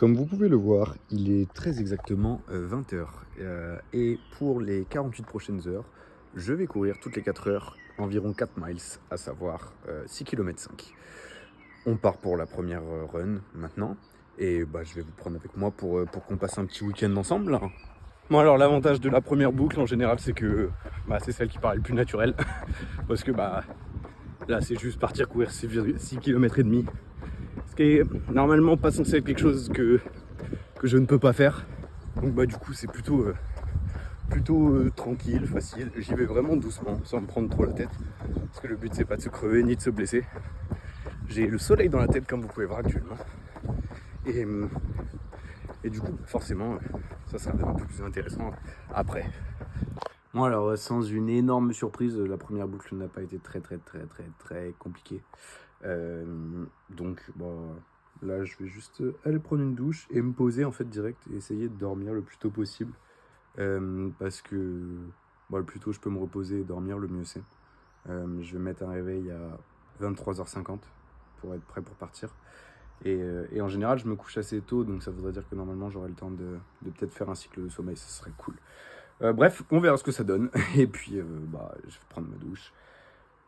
Comme vous pouvez le voir, il est très exactement 20 heures. Et pour les 48 prochaines heures, je vais courir toutes les 4 heures environ 4 miles, à savoir 6 km 5. On part pour la première run maintenant. Et bah, je vais vous prendre avec moi pour qu'on passe un petit week-end ensemble, là. Bon, alors l'avantage de la première boucle en général, c'est que c'est celle qui paraît le plus naturelle. Parce que là, c'est juste partir courir 6 km et demi. Ce qui est normalement pas censé être quelque chose que je ne peux pas faire. Donc du coup c'est plutôt tranquille, facile. J'y vais vraiment doucement, sans me prendre trop la tête. Parce que le but c'est pas de se crever ni de se blesser. J'ai le soleil dans la tête comme vous pouvez voir actuellement. Et du coup forcément ça sera un peu plus intéressant après. Bon alors sans une énorme surprise, la première boucle n'a pas été très compliquée. Donc là je vais juste aller prendre une douche et me poser en fait direct et essayer de dormir le plus tôt possible. Parce que le plus tôt je peux me reposer et dormir, le mieux c'est. Je vais mettre un réveil à 23h50 pour être prêt pour partir. Et en général je me couche assez tôt, donc ça voudrait dire que normalement j'aurai le temps de peut-être faire un cycle de sommeil, ça serait cool. Bref, on verra ce que ça donne. Et puis je vais prendre ma douche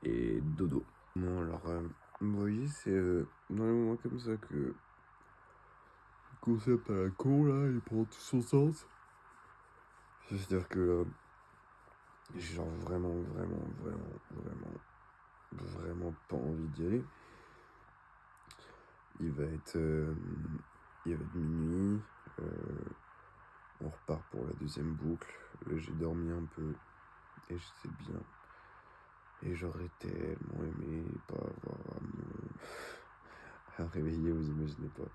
et dodo. Bon alors, vous voyez, c'est dans les moments comme ça que le concept à la con là, il prend tout son sens. C'est-à-dire que j'ai genre vraiment pas envie d'y aller. Il va être minuit, on repart pour la deuxième boucle. J'ai dormi un peu et j'étais bien. Et j'aurais tellement aimé pas avoir à réveiller, vous imaginez pas.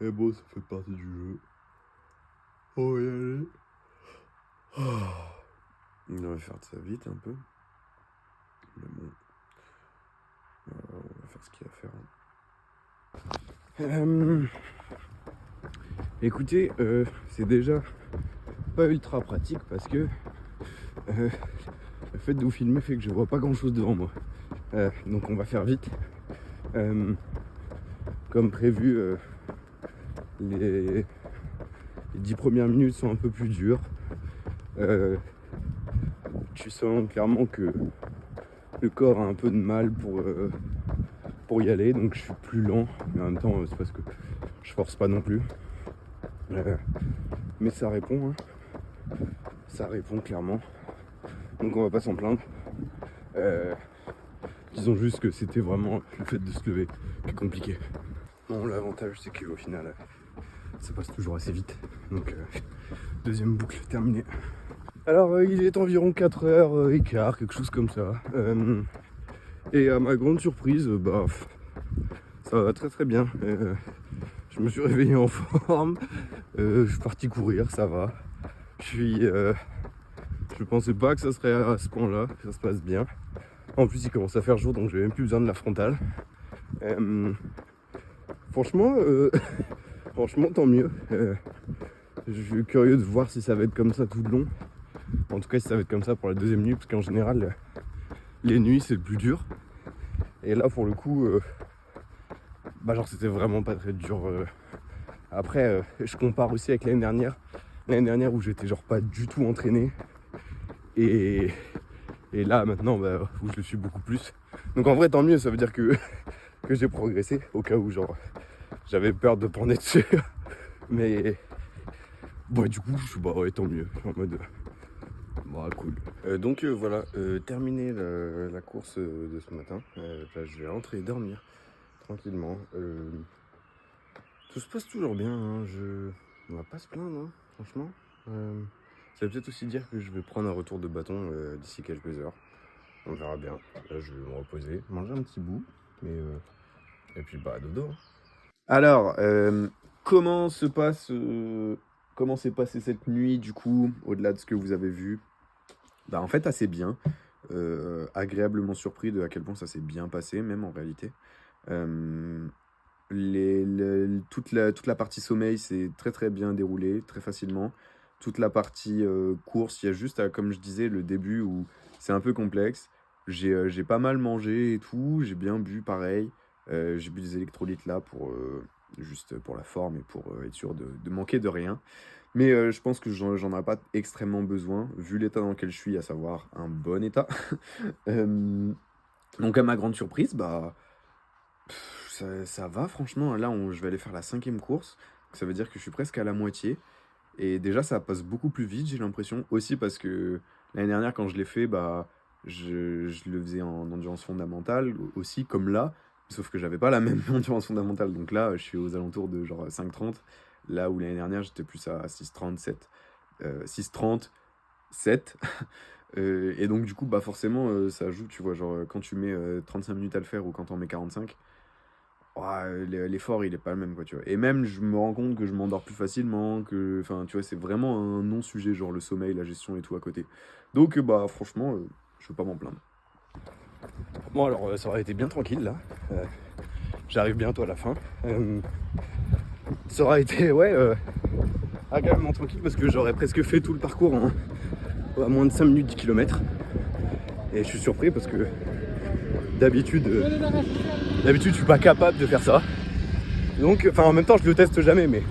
Et bon, ça fait partie du jeu. On va y aller. On va faire ça vite un peu. Mais bon, on va faire ce qu'il y a à faire. Écoutez, c'est déjà pas ultra pratique parce que le fait de vous filmer fait que je vois pas grand chose devant moi. Donc on va faire vite. Comme prévu, les 10 premières minutes sont un peu plus dures. Tu sens clairement que le corps a un peu de mal pour y aller, donc je suis plus lent, mais en même temps c'est parce que je force pas non plus. Mais ça répond, hein. Ça répond clairement. Donc on va pas s'en plaindre. Disons juste que c'était vraiment le fait de se lever qui est compliqué. Bon, l'avantage c'est qu'au final ça passe toujours assez vite. Donc deuxième boucle terminée. Alors il est environ 4h15, quelque chose comme ça. Et à ma grande surprise, ça va très bien. Je me suis réveillé en forme. Je suis parti courir, ça va. Je pensais pas que ça serait à ce point-là, que ça se passe bien. En plus il commence à faire jour, donc j'ai même plus besoin de la frontale. Franchement, franchement tant mieux. Je suis curieux de voir si ça va être comme ça tout le long. En tout cas si ça va être comme ça pour la deuxième nuit, parce qu'en général les nuits c'est le plus dur. Et là pour le coup c'était vraiment pas très dur. Après je compare aussi avec l'année dernière où j'étais genre pas du tout entraîné. Et là maintenant où je le suis beaucoup plus. Donc en vrai tant mieux, ça veut dire que j'ai progressé, au cas où genre j'avais peur de prendre dessus. Mais du coup je suis tant mieux. Je suis en mode cool. Donc voilà, terminé la course de ce matin. Là je vais rentrer et dormir tranquillement. Tout se passe toujours bien, hein. On va pas se plaindre, hein, franchement. Ça veut peut-être aussi dire que je vais prendre un retour de bâton d'ici quelques heures. On verra bien. Là, je vais me reposer, manger un petit bout, et puis dodo. Alors, comment s'est passée cette nuit du coup, au-delà de ce que vous avez vu? En fait, assez bien. Agréablement surpris de à quel point ça s'est bien passé, même en réalité. Toute la partie sommeil s'est très bien déroulée, très facilement. Toute la partie course, il y a juste, comme je disais, le début où c'est un peu complexe. J'ai pas mal mangé et tout, j'ai bien bu pareil. J'ai bu des électrolytes là juste pour la forme et pour être sûr de manquer de rien. Mais je pense que j'en aurais pas extrêmement besoin, vu l'état dans lequel je suis, à savoir un bon état. Donc à ma grande surprise, bah, ça va franchement. Là, je vais aller faire la 5e course, donc ça veut dire que je suis presque à la moitié. Et déjà, ça passe beaucoup plus vite, j'ai l'impression. Aussi parce que l'année dernière, quand je l'ai fait, bah, je le faisais en endurance fondamentale aussi, comme là. Sauf que j'avais pas la même endurance fondamentale. Donc là, je suis aux alentours de genre 5,30. Là où l'année dernière, j'étais plus à 6,37. 6,37. Et donc, du coup, bah forcément, ça joue, tu vois. Genre, quand tu mets 35 minutes à le faire ou quand t'en mets 45, ouais, l'effort, il est pas le même, quoi, tu vois. Et même, je me rends compte que je m'endors plus facilement, que, enfin, tu vois, c'est vraiment un non-sujet, genre le sommeil, la gestion et tout à côté. Donc, bah, franchement, je peux pas m'en plaindre. Bon, alors, ça aurait été bien tranquille, là. J'arrive bientôt à la fin. Ça aurait été, ouais, agréablement tranquille parce que j'aurais presque fait tout le parcours à moins de 5 minutes 10 km. Et je suis surpris parce que d'habitude, je suis pas capable de faire ça. Donc, enfin, en même temps, je le teste jamais, mais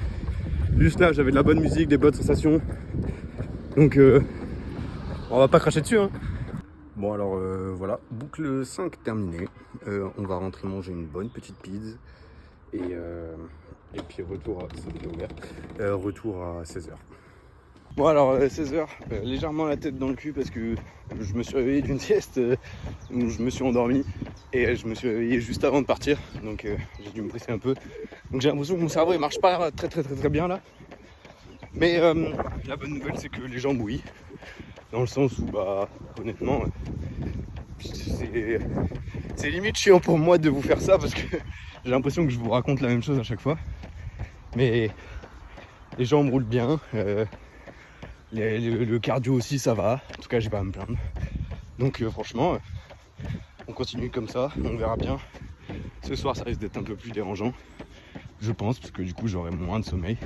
juste là, j'avais de la bonne musique, des bonnes sensations. Donc, on va pas cracher dessus, hein. Bon, alors voilà, boucle 5 terminée. On va rentrer manger une bonne petite pizza. Et puis retour à 16h. Bon, alors 16h, légèrement la tête dans le cul parce que je me suis réveillé d'une sieste où je me suis endormi et je me suis réveillé juste avant de partir, donc j'ai dû me presser un peu. Donc j'ai l'impression que mon cerveau il marche pas très bien là. Mais la bonne nouvelle c'est que les gens bouillent, dans le sens où bah honnêtement c'est limite chiant pour moi de vous faire ça parce que j'ai l'impression que je vous raconte la même chose à chaque fois. Mais les jambes roulent bien, le cardio aussi ça va, en tout cas j'ai pas à me plaindre. Donc franchement, on continue comme ça, on verra bien. Ce soir ça risque d'être un peu plus dérangeant, je pense, parce que du coup j'aurai moins de sommeil.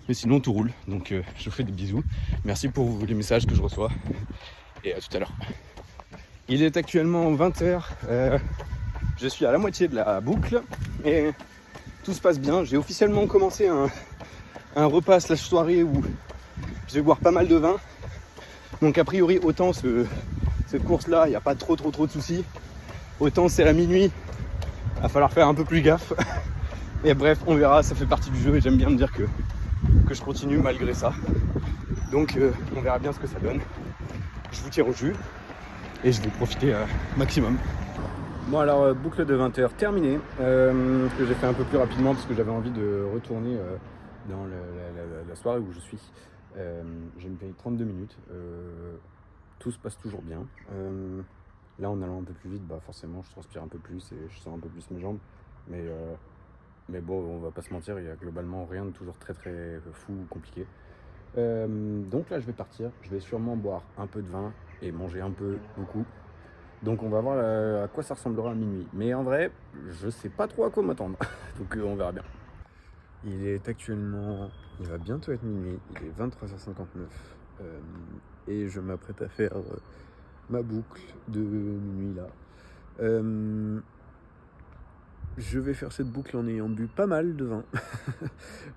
Mais sinon tout roule, donc je vous fais des bisous. Merci pour les messages que je reçois, et à tout à l'heure. Il est actuellement 20h, je suis à la moitié de la boucle, et tout se passe bien. J'ai officiellement commencé un repas slash soirée où je vais boire pas mal de vin. Donc a priori autant cette course là il n'y a pas trop de soucis. Autant c'est à minuit, il va falloir faire un peu plus gaffe. Et bref, on verra, ça fait partie du jeu et j'aime bien me dire que je continue malgré ça. Donc on verra bien ce que ça donne. Je vous tire au jus et je vais profiter maximum. Bon alors boucle de 20h terminée, que j'ai fait un peu plus rapidement parce que j'avais envie de retourner dans la soirée où je suis. J'ai payé 32 minutes, tout se passe toujours bien. Là en allant un peu plus vite, bah forcément je transpire un peu plus et je sens un peu plus mes jambes. Mais bon, on va pas se mentir, il y a globalement rien de toujours très fou ou compliqué. Donc là je vais partir, je vais sûrement boire un peu de vin et manger un peu beaucoup. Donc on va voir à quoi ça ressemblera à minuit. Mais en vrai, je sais pas trop à quoi m'attendre. Donc on verra bien. Il va bientôt être minuit, il est 23h59. Et je m'apprête à faire ma boucle de minuit là. Je vais faire cette boucle en ayant bu pas mal de vin.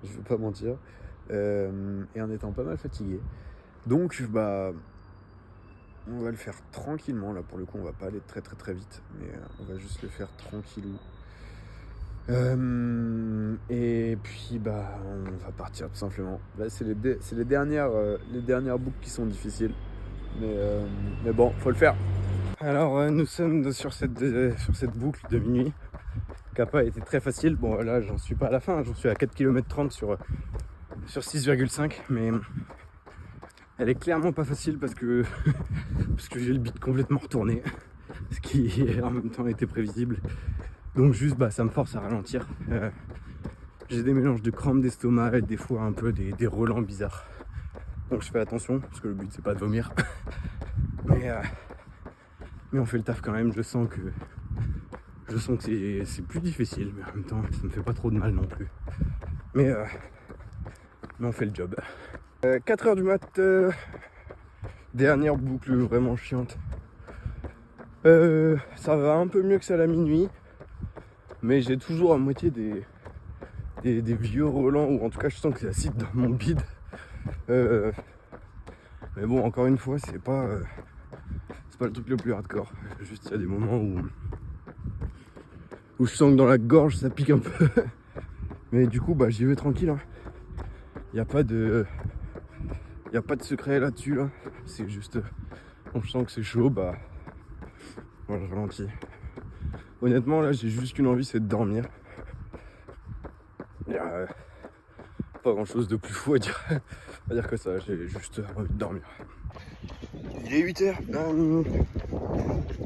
Je vais pas mentir. Et en étant pas mal fatigué. Donc bah... on va le faire tranquillement, là pour le coup on va pas aller très vite, mais on va juste le faire tranquillou. Et puis bah on va partir tout simplement. Là c'est les dernières boucles qui sont difficiles, mais bon, faut le faire. Alors nous sommes sur cette boucle de minuit qui n'a pas été très facile. Bon là j'en suis pas à la fin, j'en suis à 4 km 30 sur 6,5, mais elle est clairement pas facile parce que j'ai le bide complètement retourné, ce qui en même temps était prévisible. Donc juste bah ça me force à ralentir. J'ai des mélanges de crampes d'estomac et des fois un peu des relents bizarres. Donc je fais attention parce que le but c'est pas de vomir. Mais on fait le taf quand même. Je sens que c'est plus difficile, mais en même temps ça me fait pas trop de mal non plus. Mais on fait le job. 4h du mat, dernière boucle vraiment chiante. Ça va un peu mieux que ça à la minuit, mais j'ai toujours à moitié des vieux relents, ou en tout cas je sens que c'est acide dans mon bide. Mais bon, encore une fois, c'est pas le truc le plus hardcore. Juste il y a des moments où je sens que dans la gorge ça pique un peu. Mais du coup, bah j'y vais tranquille. Hein. Il n'y a pas de secret là-dessus là. C'est juste quand je sens que c'est chaud, bah voilà, je ralentis. Honnêtement là j'ai juste une envie, c'est de dormir. Il y a pas grand chose de plus fou à dire que ça, j'ai juste envie de dormir. Il est 8h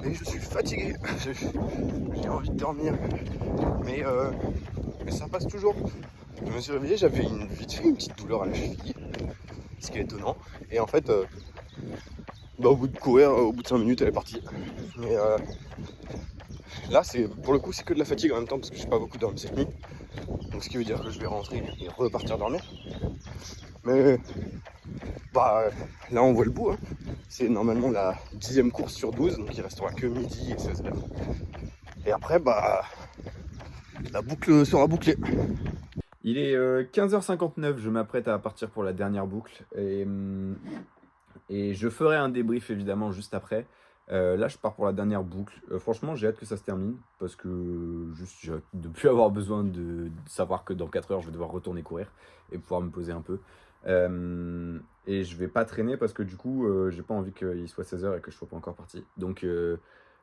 et je suis fatigué. J'ai envie de dormir. Mais ça passe toujours. Je me suis réveillé, j'avais vite fait une petite douleur à la cheville. Ce qui est étonnant. Et en fait, bah, au bout de courir, au bout de 5 minutes, elle est partie. Mais là, pour le coup, c'est que de la fatigue en même temps parce que j'ai pas beaucoup dormi cette nuit. Donc ce qui veut dire que je vais rentrer et repartir dormir. Mais bah là, on voit le bout. Hein. C'est normalement la 10e course sur 12, donc il restera que midi et 16h. Et après, bah la boucle sera bouclée. Il est 15h59, je m'apprête à partir pour la dernière boucle et je ferai un débrief évidemment juste après. Là je pars pour la dernière boucle. Franchement j'ai hâte que ça se termine parce que juste j'ai hâte de plus avoir besoin de savoir que dans 4 heures je vais devoir retourner courir et pouvoir me poser un peu. Et je vais pas traîner parce que du coup j'ai pas envie qu'il soit 16h et que je sois pas encore parti. Donc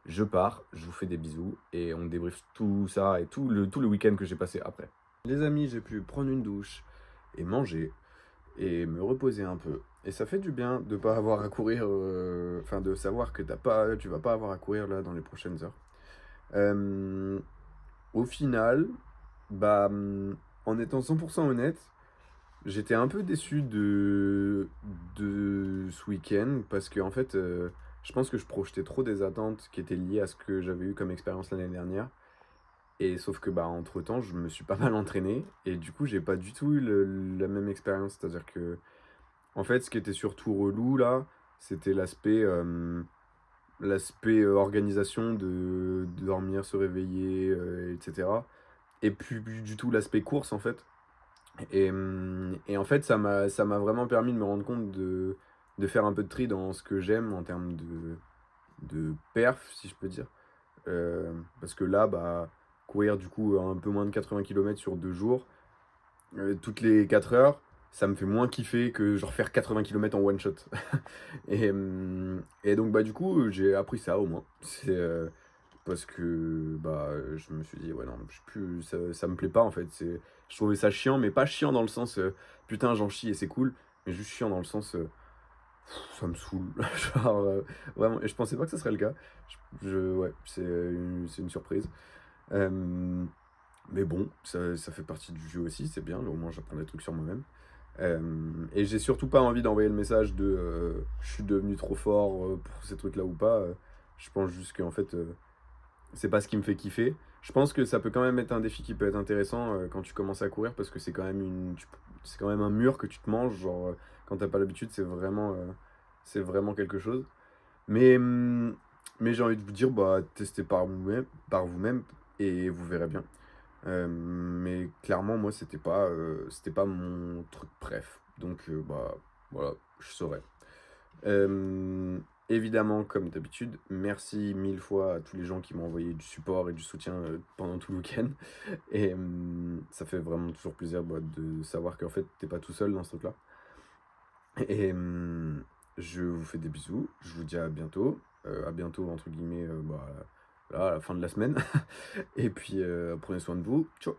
je pars, je vous fais des bisous et on débriefe tout ça et tout le week-end que j'ai passé après. Les amis, j'ai pu prendre une douche et manger et me reposer un peu. Et ça fait du bien de pas avoir à courir, enfin de savoir que tu vas pas avoir à courir là dans les prochaines heures. Au final, bah, en étant 100% honnête, j'étais un peu déçu de ce week-end parce que en fait, je pense que je projetais trop des attentes qui étaient liées à ce que j'avais eu comme expérience l'année dernière. Et sauf que bah entre temps je me suis pas mal entraîné et du coup j'ai pas du tout eu la même expérience. C'est-à-dire que en fait ce qui était surtout relou là, c'était l'aspect organisation de dormir, se réveiller, etc. Et puis plus du tout l'aspect course en fait. Et en fait ça m'a vraiment permis de me rendre compte de faire un peu de tri dans ce que j'aime en termes de perf si je peux dire. Parce que là bah courir du coup un peu moins de 80 km sur 2 jours, toutes les 4 heures, ça me fait moins kiffer que genre faire 80 km en one shot. Et donc bah du coup j'ai appris ça au moins. C'est parce que bah je me suis dit ouais non, ça me plaît pas en fait. Je trouvais ça chiant, mais pas chiant dans le sens putain j'en chie et c'est cool, mais juste chiant dans le sens ça me saoule. Genre vraiment, et je pensais pas que ça serait le cas. Ouais, c'est une surprise. Euh, mais bon, ça fait partie du jeu aussi, c'est bien, au moins j'apprends des trucs sur moi-même. Et j'ai surtout pas envie d'envoyer le message de je suis devenu trop fort pour ces trucs-là ou pas. Je pense juste qu'en fait, c'est pas ce qui me fait kiffer. Je pense que ça peut quand même être un défi qui peut être intéressant quand tu commences à courir parce que c'est quand même c'est quand même un mur que tu te manges. Genre, quand t'as pas l'habitude, c'est vraiment quelque chose. Mais, mais j'ai envie de vous dire, bah, testez par vous-même et vous verrez bien. Mais clairement, moi, c'était pas mon truc préf. Donc, bah, voilà, je saurais. Évidemment, comme d'habitude, merci 1000 fois à tous les gens qui m'ont envoyé du support et du soutien pendant tout le week-end. Et ça fait vraiment toujours plaisir bah, de savoir qu'en fait, t'es pas tout seul dans ce truc-là. Et je vous fais des bisous. Je vous dis à bientôt. À bientôt, entre guillemets, bah, là, à la fin de la semaine. Et puis, prenez soin de vous. Ciao!